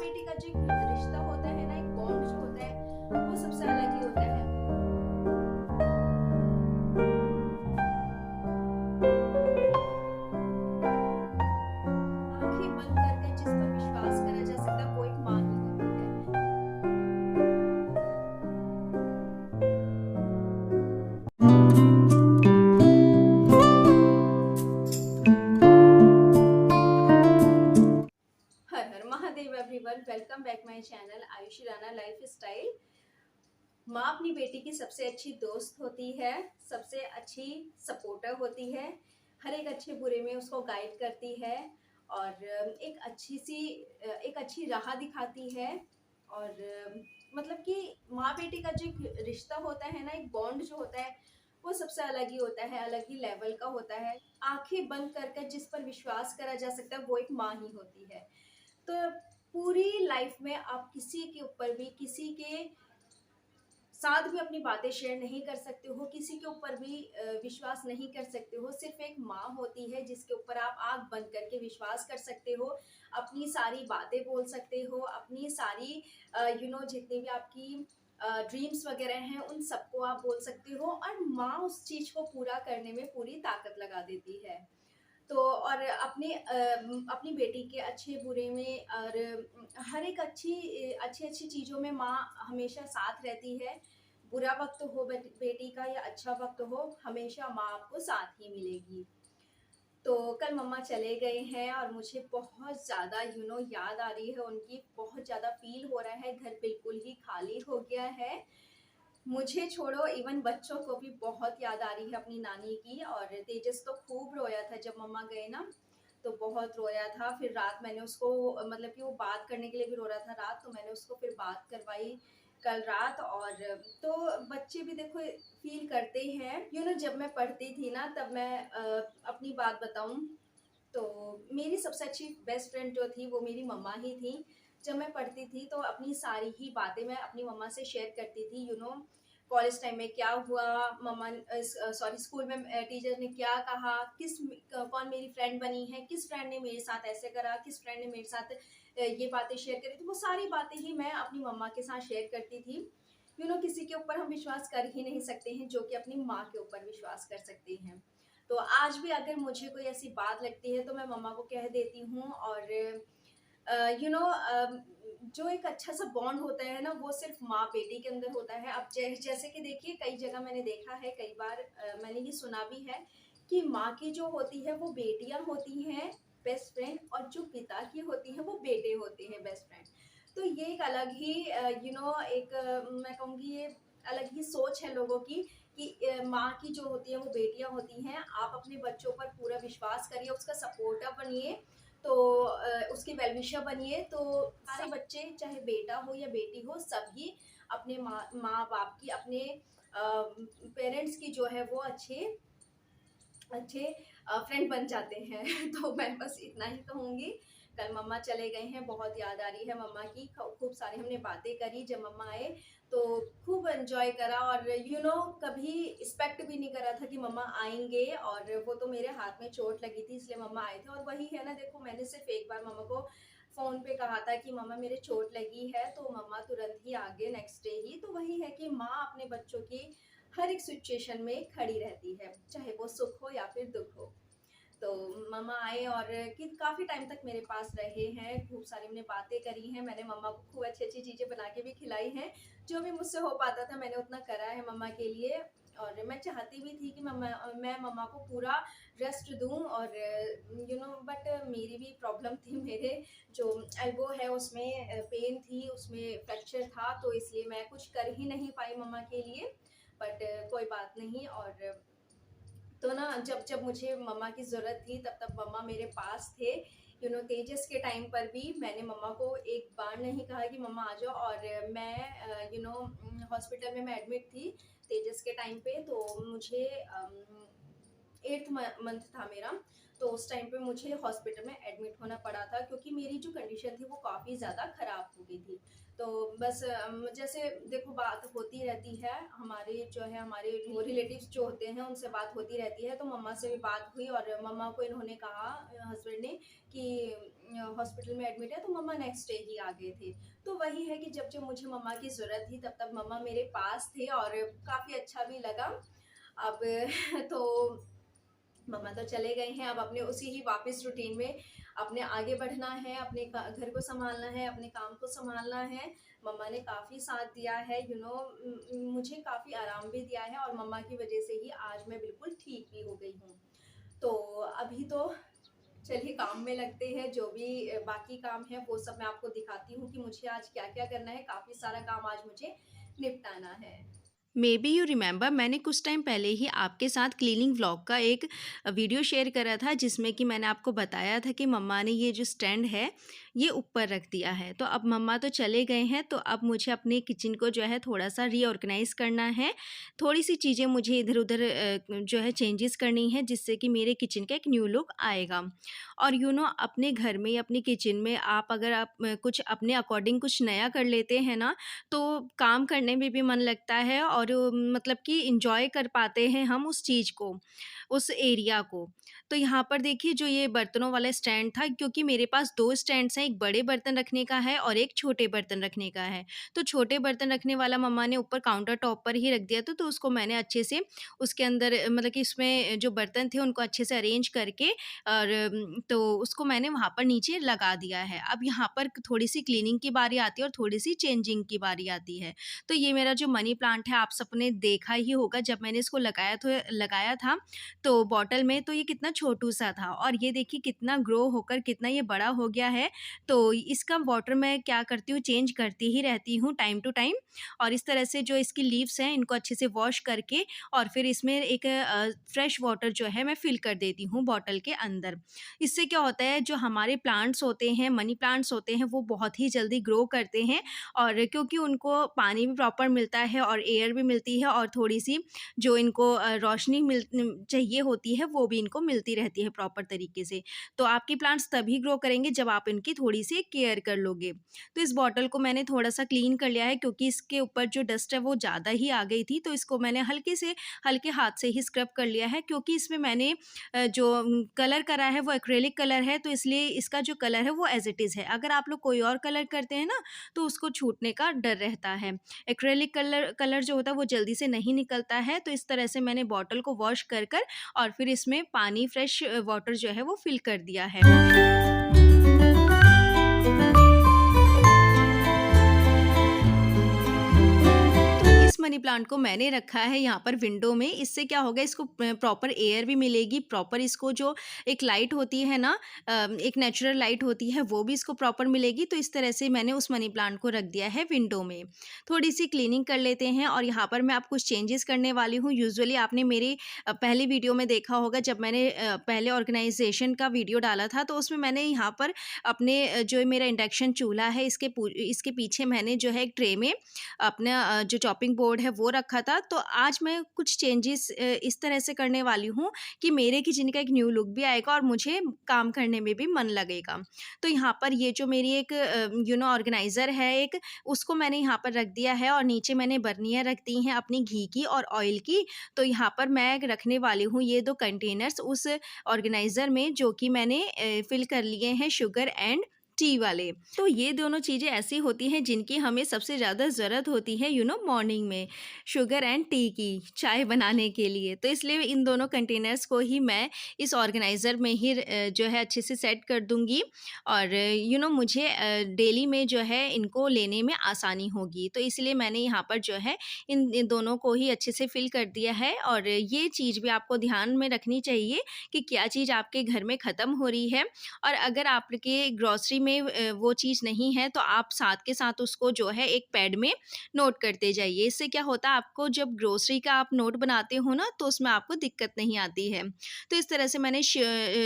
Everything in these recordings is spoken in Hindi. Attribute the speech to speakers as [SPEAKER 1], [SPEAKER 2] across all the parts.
[SPEAKER 1] बेटी का जो एक रिश्ता होता है ना, एक बॉन्ड जो होता है वो सबसे अलग ही होता है। आंखें बंद करके जिस पर विश्वास करा जा सकता है वो एक माँ ही होती है। हर हर Mahadev everyone, welcome back my channel Aayushi Rana lifestyle. माँ अपनी बेटी की सबसे अच्छी दोस्त होती है, सबसे अच्छी सपोर्टर होती है, हर एक अच्छे बुरे में उसको गाइड करती है और एक अच्छी राह दिखाती है। और मतलब कि माँ बेटी का जो एक रिश्ता होता है ना, एक बॉन्ड जो होता है वो सबसे अलग ही होता है, अलग ही लेवल का होता है। आंखें बंद कर जिस पर विश्वास करा जा सकता है वो एक माँ ही होती है। तो पूरी लाइफ में आप किसी के ऊपर भी, किसी के साथ भी अपनी बातें शेयर नहीं कर सकते हो, किसी के ऊपर भी विश्वास नहीं कर सकते हो। सिर्फ एक माँ होती है जिसके ऊपर आप आंख बंद करके विश्वास कर सकते हो, अपनी सारी बातें बोल सकते हो, अपनी सारी जितनी भी आपकी ड्रीम्स वगैरह हैं उन सबको आप बोल सकते हो, और माँ उस चीज को पूरा करने में पूरी ताकत लगा देती है। तो और अपनी बेटी के अच्छे बुरे में और हर एक अच्छी अच्छी चीज़ों में माँ हमेशा साथ रहती है। बुरा वक्त हो बेटी का या अच्छा वक्त हो, हमेशा माँ आपको साथ ही मिलेगी। तो कल मम्मा चले गए हैं और मुझे बहुत ज़्यादा याद आ रही है उनकी, बहुत ज़्यादा फील हो रहा है। घर बिल्कुल ही खाली हो गया है, मुझे छोड़ो इवन बच्चों को भी बहुत याद आ रही है अपनी नानी की। और तेजस तो खूब रोया था जब मम्मा गए ना, तो बहुत रोया था। फिर रात मैंने उसको, मतलब कि वो बात करने के लिए भी रो रहा था रात, तो मैंने उसको फिर बात करवाई कल रात। और तो बच्चे भी देखो फील करते हैं। जब मैं पढ़ती थी ना, तब मैं अपनी बात बताऊं तो मेरी सबसे अच्छी बेस्ट फ्रेंड जो थी वो मेरी मम्मा ही थी। जब मैं पढ़ती थी तो अपनी सारी ही बातें मैं अपनी मम्मा से शेयर करती थी। कॉलेज टाइम में क्या हुआ, मम्मा सॉरी स्कूल में टीचर ने क्या कहा, कौन मेरी फ्रेंड बनी है, किस फ्रेंड ने मेरे साथ ऐसे करा, किस फ्रेंड ने मेरे साथ ये बातें शेयर करी। तो वो सारी बातें ही मैं अपनी मम्मा के साथ शेयर करती थी। किसी के ऊपर हम विश्वास कर ही नहीं सकते हैं जो कि अपनी माँ के ऊपर विश्वास कर सकते हैं। तो आज भी अगर मुझे कोई ऐसी बात लगती है तो मैं मम्मा को कह देती हूँ। और जो एक अच्छा सा बॉन्ड होता है ना, वो सिर्फ माँ बेटी के अंदर होता है। अब जैसे कि देखिए, कई जगह मैंने देखा है, कई बार मैंने ये सुना भी है कि माँ की जो होती है वो बेटियां होती हैं बेस्ट फ्रेंड, और जो पिता की होती है वो बेटे होते हैं बेस्ट फ्रेंड। तो ये एक अलग ही मैं कहूँगी ये अलग ही सोच है लोगों की कि माँ की जो होती है वो बेटियां होती हैं। आप अपने बच्चों पर पूरा विश्वास करिए, उसका सपोर्टर बनिए, तो उसकी वेलविशर बनिए। तो सारे बच्चे, चाहे बेटा हो या बेटी हो, सभी अपने माँ बाप की, अपने पेरेंट्स की जो है वो अच्छे अच्छे फ्रेंड बन जाते हैं। तो मैं बस इतना ही कहूँगी। कल मम्मा चले गए हैं, बहुत याद आ रही है मम्मा की। खूब सारी हमने बातें करी जब मम्मा आए, तो खूब एंजॉय करा। और कभी एक्सपेक्ट भी नहीं करा था कि मम्मा आएंगे। और वो तो मेरे हाथ में चोट लगी थी इसलिए मम्मा आए थे। और वही है ना, देखो मैंने सिर्फ एक बार मम्मा को फ़ोन पे कहा था कि मम्मा मेरे चोट लगी है, तो मम्मा तुरंत ही आ गए नेक्स्ट डे ही। तो वही है कि माँ अपने बच्चों की हर एक सिचुएशन में खड़ी रहती है, चाहे वो सुख हो या फिर दुख हो। तो मम्मा आए और कि काफ़ी टाइम तक मेरे पास रहे हैं, खूब सारी हमने बातें करी हैं। मैंने मम्मा को खूब अच्छी-अच्छी चीज़ें बना के भी खिलाई हैं। जो भी मुझसे हो पाता था मैंने उतना करा है मम्मा के लिए। और मैं चाहती भी थी कि मैं मम्मा को पूरा रेस्ट दूँ। और बट मेरी भी प्रॉब्लम थी, मेरे जो एल्बो है उसमें पेन थी, उसमें फ्रैक्चर था, तो इसलिए मैं कुछ कर ही नहीं पाई मम्मा के लिए। बट कोई बात नहीं। और तो ना, जब जब मुझे मम्मा की ज़रूरत थी तब तब मम्मा मेरे पास थे। तेजस के टाइम पर भी मैंने मम्मा को एक बार नहीं कहा कि मम्मा आ जाओ। और मैं हॉस्पिटल में मैं एडमिट थी तेजस के टाइम पे। तो मुझे 8th मंथ था मेरा। तो उस टाइम पे मुझे हॉस्पिटल में एडमिट होना पड़ा था, क्योंकि मेरी जो कंडीशन थी वो काफ़ी ज़्यादा ख़राब हो गई थी। तो बस जैसे देखो बात होती रहती है, हमारे जो है हमारे वो रिलेटिव्स जो होते हैं उनसे बात होती रहती है, तो मम्मा से भी बात हुई और मम्मा को इन्होंने कहा, हस्बैंड ने, कि हॉस्पिटल में एडमिट है, तो मम्मा नेक्स्ट डे ही आ गए थे। तो वही है कि जब जब मुझे मम्मा की ज़रूरत थी तब तब मम्मा मेरे पास थे और काफ़ी अच्छा भी लगा। अब तो मम्मा तो चले गए हैं, अब अपने उसी ही वापस रूटीन में अपने आगे बढ़ना है, अपने घर को संभालना है, अपने काम को संभालना है। मम्मा ने काफ़ी साथ दिया है, मुझे काफ़ी आराम भी दिया है और मम्मा की वजह से ही आज मैं बिल्कुल ठीक भी हो गई हूँ। तो अभी तो चलिए काम में लगते हैं, जो भी बाकी काम है वो सब मैं आपको दिखाती हूँ कि मुझे आज क्या-क्या करना है। काफ़ी सारा काम आज मुझे निपटाना है।
[SPEAKER 2] मे बी यू रिमेंबर मैंने कुछ टाइम पहले ही आपके साथ क्लीनिंग व्लॉग का एक वीडियो शेयर करा था जिसमें कि मैंने आपको बताया था कि मम्मा ने ये जो स्टैंड है ये ऊपर रख दिया है। तो अब मम्मा तो चले गए हैं, तो अब मुझे अपने किचन को जो है थोड़ा सा रीऑर्गेनाइज करना है। थोड़ी सी चीज़ें मुझे इधर उधर जो है चेंजेस करनी है जिससे कि मेरे किचन का एक न्यू लुक आएगा। और अपने घर में या अपने किचन में आप अगर आप कुछ अपने अकॉर्डिंग कुछ नया कर लेते हैं ना, तो काम करने में भी मन लगता है और मतलब कि एन्जॉय कर पाते हैं हम उस चीज़ को, उस एरिया को। तो यहाँ पर देखिए जो ये बर्तनों वाला स्टैंड था, क्योंकि मेरे पास 2 स्टैंड्स हैं, एक बड़े बर्तन रखने का है और एक छोटे बर्तन रखने का है। तो छोटे बर्तन रखने वाला मम्मा ने ऊपर काउंटर टॉप पर ही रख दिया था, तो उसको मैंने अच्छे से उसके अंदर मतलब कि इसमें जो बर्तन थे उनको अच्छे से अरेंज करके और तो उसको मैंने वहाँ पर नीचे लगा दिया है। अब यहाँ पर थोड़ी-सी क्लीनिंग की बारी आती है और थोड़ी-सी चेंजिंग की बारी आती है। तो ये मेरा जो मनी प्लांट है आप सबने देखा ही होगा, जब मैंने इसको लगाया था तो बॉटल में, तो ये कितना छोटू-सा था और ये देखिए कितना ग्रो होकर कितना ये बड़ा हो गया है। तो इसका वाटर मैं क्या करती हूँ, चेंज करती ही रहती हूँ टाइम टू टाइम। और इस तरह से जो इसकी लीव्स हैं इनको अच्छे से वॉश करके और फिर इसमें एक फ्रेश वाटर जो है मैं फिल कर देती हूँ बॉटल के अंदर। इससे क्या होता है, जो हमारे प्लांट्स होते हैं, मनी प्लांट्स होते हैं, वो बहुत ही जल्दी ग्रो करते हैं और क्योंकि उनको पानी भी प्रॉपर मिलता है और एयर भी मिलती है और थोड़ी-सी जो इनको रोशनी चाहिए होती है, वो भी इनको मिलती रहती है प्रॉपर तरीके से। तो आपके प्लांट्स तभी ग्रो करेंगे जब आप इनकी थोड़ी-सी केयर कर लोगे। तो इस बॉटल को मैंने थोड़ा-सा क्लीन कर लिया है, क्योंकि इसके ऊपर जो डस्ट है वो ज़्यादा ही आ गई थी, तो इसको मैंने हल्के हाथ से ही स्क्रब कर लिया है, क्योंकि इसमें मैंने जो कलर करा है वो एक्रेलिक कलर है, तो इसलिए इसका जो कलर है वो एज़ इट इज़ है। अगर आप लोग कोई और कलर करते हैं ना, तो उसको छूटने का डर रहता है। एक्रेलिक कलर कलर जो होता है वो जल्दी से नहीं निकलता है, तो इस तरह से मैंने बॉटल को वॉश कर और फिर इसमें पानी फ्रेश वाटर जो है वो फिल कर दिया है। इस मनी प्लांट को मैंने रखा है यहाँ पर विंडो में। इससे क्या होगा, इसको प्रॉपर एयर भी मिलेगी, प्रॉपर इसको जो एक लाइट होती है ना, एक नेचुरल लाइट होती है, वो भी इसको प्रॉपर मिलेगी। तो इस तरह से मैंने उस मनी प्लांट को रख दिया है विंडो में। थोड़ी सी क्लीनिंग कर लेते हैं और यहाँ पर मैं आप कुछ चेंजेस करने वाली हूँ। यूजुअली आपने मेरी पहली वीडियो में देखा होगा, जब मैंने पहले ऑर्गेनाइजेशन का वीडियो डाला था, तो उसमें मैंने यहाँ पर अपने जो मेरा इंडक्शन चूल्हा है इसके पीछे मैंने जो है एक ट्रे में अपना जो चॉपिंग बोर्ड है वो रखा था। तो आज मैं कुछ चेंजेस इस तरह से करने वाली हूँ कि मेरे किचन का एक न्यू लुक भी आएगा और मुझे काम करने में भी मन लगेगा। तो यहाँ पर ये जो मेरी एक ऑर्गेनाइज़र है एक, उसको मैंने यहाँ पर रख दिया है और नीचे मैंने बर्नियाँ रख दी हैं अपनी घी की और ऑयल की। तो यहाँ पर मैं रखने वाली हूँ ये 2 कंटेनर्स उस ऑर्गेनाइज़र में, जो कि मैंने फिल कर लिए हैं शुगर एंड टी वाले। तो ये दोनों चीज़ें ऐसी होती हैं जिनकी हमें सबसे ज़्यादा ज़रूरत होती है मॉर्निंग में, शुगर एंड टी की, चाय बनाने के लिए। तो इसलिए इन दोनों कंटेनर्स को ही मैं इस ऑर्गेनाइज़र में ही जो है अच्छे से सेट कर दूँगी और मुझे डेली में जो है इनको लेने में आसानी होगी। तो इसलिए मैंने यहाँ पर जो है इन दोनों को ही अच्छे से फिल कर दिया है। और ये चीज़ भी आपको ध्यान में रखनी चाहिए कि क्या चीज़ आपके घर में ख़त्म हो रही है, और अगर आपके ग्रोसरी में में वो चीज़ नहीं है, तो आप साथ के साथ उसको जो है एक पैड में नोट करते जाइए। इससे क्या होता है, आपको जब ग्रोसरी का आप नोट बनाते हो ना, तो उसमें आपको दिक्कत नहीं आती है। तो इस तरह से मैंने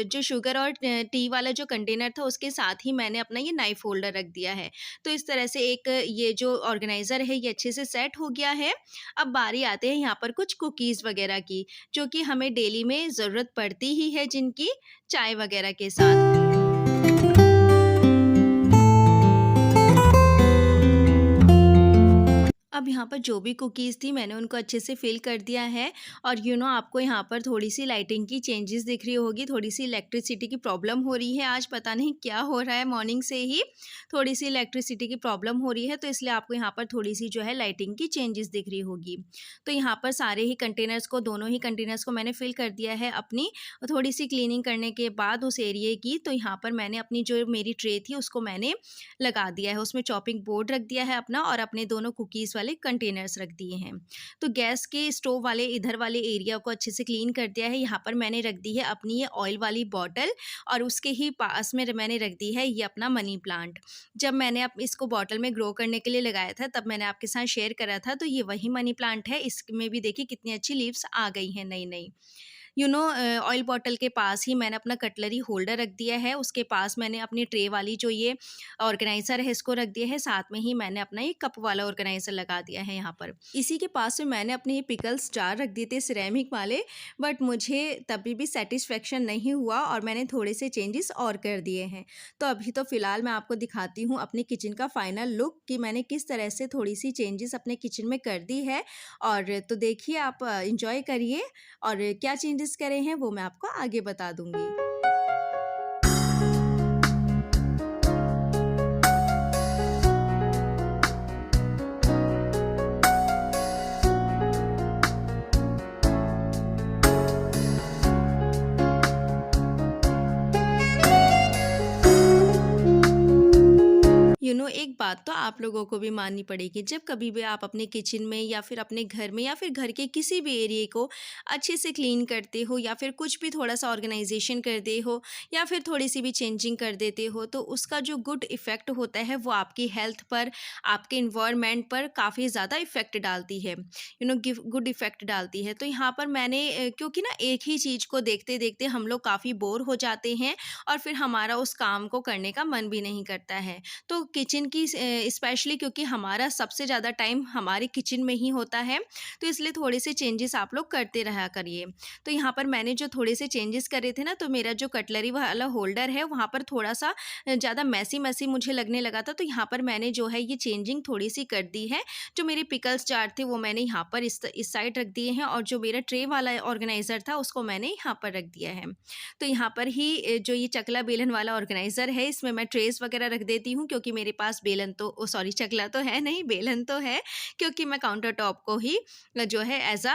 [SPEAKER 2] जो शुगर और टी वाला जो कंटेनर था, उसके साथ ही मैंने अपना ये नाइफ होल्डर रख दिया है। तो इस तरह से एक ये जो ऑर्गेनाइज़र है, ये अच्छे से सेट हो गया है। अब बारी आते हैं यहाँ पर कुछ कुकीज़ वगैरह की, जो कि हमें डेली में ज़रूरत पड़ती ही है जिनकी, चाय वगैरह के साथ। अब यहाँ पर जो भी कुकीज़ थी, मैंने उनको अच्छे से फ़िल कर दिया है। और आपको यहाँ पर थोड़ी-सी लाइटिंग की चेंजेस दिख रही होगी, थोड़ी-सी इलेक्ट्रिसिटी की प्रॉब्लम हो रही है। आज पता नहीं क्या हो रहा है, मॉर्निंग से ही थोड़ी-सी इलेक्ट्रिसिटी की प्रॉब्लम हो रही है, तो इसलिए आपको यहाँ पर थोड़ी-सी जो है लाइटिंग की चेंजेस दिख रही होगी। तो यहाँ पर सारे ही कंटेनर्स को, दोनों ही कंटेनर्स को मैंने फ़िल कर दिया है अपनी थोड़ी-सी क्लीनिंग करने के बाद उस एरिये की। तो यहाँ पर मैंने अपनी जो मेरी ट्रे थी, उसको मैंने लगा दिया है, उसमें चॉपिंग बोर्ड रख दिया है अपना, और अपने दोनों कुकीज़ वाले कंटेनर्स रख दिए हैं। तो गैस के स्टोव वाले इधर वाले एरिया को अच्छे से क्लीन कर दिया है। यहाँ पर मैंने रख दी है अपनी ये ऑयल वाली बॉटल, और उसके ही पास में मैंने रख दी है ये अपना मनी प्लांट। जब मैंने इसको बॉटल में ग्रो करने के लिए लगाया था, तब मैंने आपके साथ शेयर करा था, तो ये वही मनी प्लांट है। इसमें भी देखिए कितनी अच्छी लीव्स आ गई हैं नई-नई। ऑयल बॉटल के पास ही मैंने अपना कटलरी होल्डर रख दिया है, उसके पास मैंने अपनी ट्रे वाली जो ये ऑर्गेनाइज़र है, इसको रख दिया है, साथ में ही मैंने अपना ये कप वाला ऑर्गेनाइज़र लगा दिया है यहाँ पर। इसी के पास में मैंने अपने ये पिकल्स जार रख दिए थे सिरेमिक वाले, बट मुझे तभी भी सैटिस्फैक्शन नहीं हुआ, और मैंने थोड़े से चेंजेस और कर दिए हैं। तो अभी तो फ़िलहाल मैं आपको दिखाती हूँ अपनी किचन का फाइनल लुक, कि मैंने किस तरह से थोड़ी-सी चेंजेस अपने किचन में कर दी है। और तो देखिए, आप एन्जॉय करिए, और क्या चेंजेस करे हैं वो मैं आपको आगे बता दूँगी। एक बात तो आप लोगों को भी माननी पड़ेगी, जब कभी भी आप अपने किचन में या फिर अपने घर में या फिर घर के किसी भी एरिया को अच्छे से क्लीन करते हो, या फिर कुछ भी थोड़ा सा ऑर्गेनाइजेशन करते हो, या फिर थोड़ी सी भी चेंजिंग कर देते हो, तो उसका जो गुड इफ़ेक्ट होता है वो आपकी हेल्थ पर, आपके इन्वायरमेंट पर काफ़ी ज़्यादा इफ़ेक्ट डालती है, गुड इफ़ेक्ट डालती है। तो यहाँ पर मैंने क्योंकि ना एक ही चीज़ को देखते देखते हम लोग काफ़ी बोर हो जाते हैं, और फिर हमारा उस काम को करने का मन भी नहीं करता है। तो किचन की स्पेशली, क्योंकि हमारा सबसे ज़्यादा टाइम हमारे किचन में ही होता है, तो इसलिए थोड़े से चेंजेस आप लोग करते रहा करिए। तो यहाँ पर मैंने जो थोड़े से चेंजेस करे थे ना, तो मेरा जो कटलरी वाला होल्डर है, वहाँ पर थोड़ा सा ज़्यादा मैसी मैसी मुझे लगने लगा था, तो यहाँ पर मैंने जो है ये चेंजिंग थोड़ी सी कर दी है। जो मेरे पिकल्स जार थे वो मैंने यहाँ पर इस साइड रख दिए हैं, और जो मेरा ट्रे वाला ऑर्गेनाइज़र था उसको मैंने यहाँ पर रख दिया है। तो यहाँ पर ही जो ये चकला बेलन वाला ऑर्गेनाइज़र है, इसमें मैं ट्रेस वगैरह रख देती हूँ, क्योंकि मेरे पास बेलन तो सॉरी, चकला तो है नहीं, बेलन तो है, क्योंकि मैं काउंटर टॉप को ही जो है एज़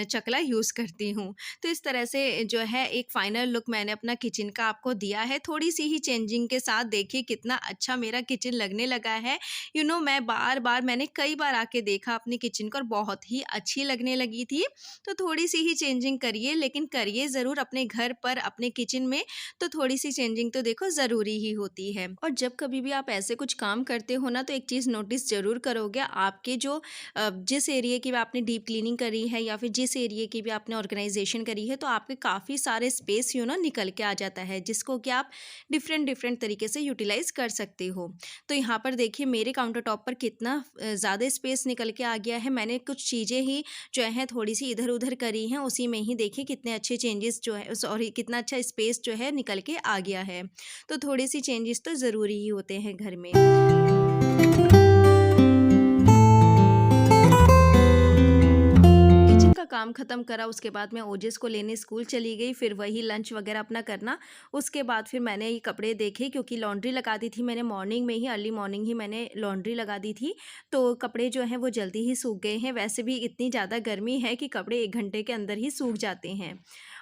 [SPEAKER 2] चकला यूज़ करती हूँ। तो इस तरह से जो है एक फाइनल लुक मैंने अपना किचन का आपको दिया है, थोड़ी-सी ही चेंजिंग के साथ। देखिए कितना अच्छा मेरा किचन लगने लगा है। मैं बार-बार, मैंने कई बार आके देखा अपनी किचन को, और बहुत ही अच्छी लगने लगी थी। तो थोड़ी-सी ही चेंजिंग करिए, लेकिन करिए ज़रूर अपने घर पर, अपने किचन में, तो थोड़ी-सी चेंजिंग तो देखो ज़रूरी ही होती है। और जब कभी भी आप ऐसे कुछ काम करते हो ना, तो एक चीज़ नोटिस ज़रूर करोगे, आपके जो जिस एरिया की भी आपने डीप क्लीनिंग करी है, या फिर जिस एरिया की भी आपने ऑर्गेनाइजेशन करी है, तो आपके काफ़ी सारे स्पेस निकल के आ जाता है, जिसको कि आप डिफरेंट तरीके से यूटिलाइज़ कर सकते हो। तो यहाँ पर देखिए मेरे काउंटर टॉप पर कितना ज़्यादा स्पेस निकल के आ गया है। मैंने कुछ चीज़ें ही जो है थोड़ी-सी इधर-उधर करी हैं, उसी में ही देखिए कितने अच्छे चेंजेस जो है, सॉरी, कितना अच्छा स्पेस जो है निकल के आ गया है। तो थोड़ी-सी चेंजेस तो ज़रूरी ही होते हैं घर में। किचन का काम ख़त्म करा, उसके बाद मैं ओजेस को लेने स्कूल चली गई, फिर वही लंच वगैरह अपना करना। उसके बाद फिर मैंने ये कपड़े देखे, क्योंकि लॉन्ड्री लगा दी थी मैंने मॉर्निंग में ही, अर्ली मॉर्निंग ही मैंने लॉन्ड्री लगा दी थी, तो कपड़े जो हैं वो जल्दी ही सूख गए हैं। वैसे भी इतनी ज़्यादा गर्मी है कि कपड़े 1 घंटे के अंदर ही सूख जाते हैं।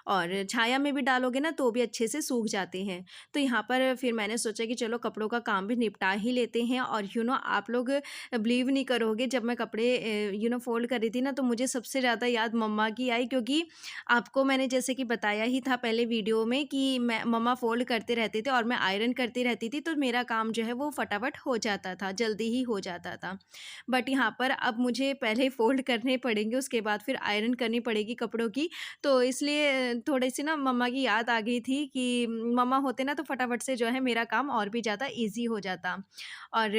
[SPEAKER 2] और छाया में भी डालोगे ना तो भी अच्छे से सूख जाते हैं। तो यहाँ पर फिर मैंने सोचा कि चलो कपड़ों का काम भी निपटा ही लेते हैं। और आप लोग बिलीव नहीं करोगे, जब मैं कपड़े फ़ोल्ड कर रही थी ना तो मुझे सबसे ज़्यादा याद मम्मा की आई, क्योंकि आपको मैंने जैसे कि बताया ही था पहले वीडियो में कि मैं मम्मा फ़ोल्ड करते रहते थे और मैं आयरन करती रहती थी, तो मेरा काम जो है वो फटाफट हो जाता था, जल्दी ही हो जाता था। बट यहाँ पर अब मुझे पहले फ़ोल्ड करने पड़ेंगे, उसके बाद फिर आयरन करनी पड़ेगी कपड़ों की। तो इसलिए थोड़ी-सी ना मम्मा की याद आ गई थी कि मम्मा होते ना तो फटाफट से जो है मेरा काम और भी ज़्यादा ईज़ी हो जाता। और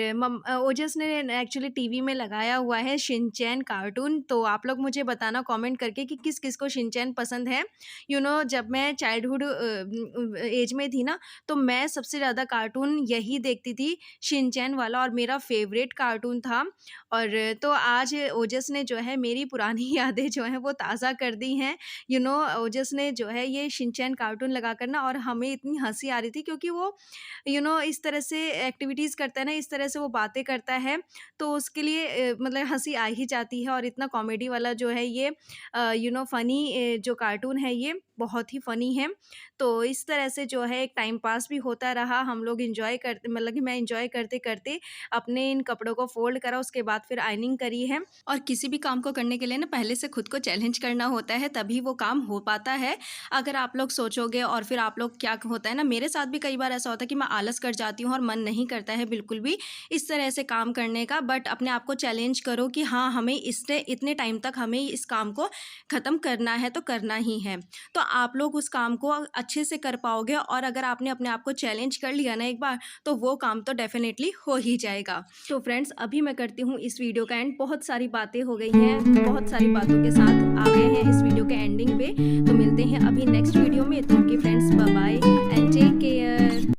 [SPEAKER 2] ओजस ने एक्चुअली टीवी में लगाया हुआ है शिनचैन कार्टून, तो आप लोग मुझे बताना कमेंट करके कि किस-किस को शिनचैन पसंद है। जब मैं चाइल्डहुड एज में थी ना, तो मैं सबसे ज़्यादा कार्टून यही देखती थी, शिनचैन वाला, और मेरा फ़ेवरेट कार्टून था। और तो आज ओजस ने जो है मेरी पुरानी यादें जो हैं वो ताज़ा कर दी हैं। ओजस ने जो है ये शिनचैन कार्टून लगाकर ना, और हमें इतनी हँसी आ रही थी क्योंकि वो इस तरह से एक्टिविटीज़ करता है ना, इस तरह से वो बातें करता है, तो उसके लिए मतलब हँसी आ ही जाती है। और इतना कॉमेडी वाला जो है ये फ़नी जो कार्टून है ये बहुत ही फ़नी है। तो इस तरह से जो है एक टाइम पास भी होता रहा, हम लोग एन्जॉय करते, मतलब कि मैं एन्जॉय करते-करते अपने इन कपड़ों को फ़ोल्ड करा, उसके बाद फिर आयरनिंग करी है। और किसी भी काम को करने के लिए ना पहले से खुद को चैलेंज करना होता है, तभी वो काम हो पाता है। अगर आप लोग सोचोगे और फिर आप लोग, क्या होता है ना, मेरे साथ भी कई बार ऐसा होता है कि मैं आलस कर जाती हूँ और मन नहीं करता है बिल्कुल भी इस तरह से काम करने का। बट अपने आप को चैलेंज करो कि हाँ, हमें इतने टाइम तक हमें इस काम को ख़त्म करना है तो करना ही है। तो आप लोग उस काम को अच्छे से कर पाओगे, और अगर आपने अपने आप को चैलेंज कर लिया ना एक बार, तो वो काम तो डेफ़िनेटली हो ही जाएगा। तो फ्रेंड्स, अभी मैं करती हूँ इस वीडियो का एंड। बहुत सारी बातें हो गई हैं, बहुत सारी बातों के साथ आ गए हैं इस वीडियो के एंडिंग पे। तो मिलते हैं अभी नेक्स्ट वीडियो में। तो okay friends, bye bye and take care.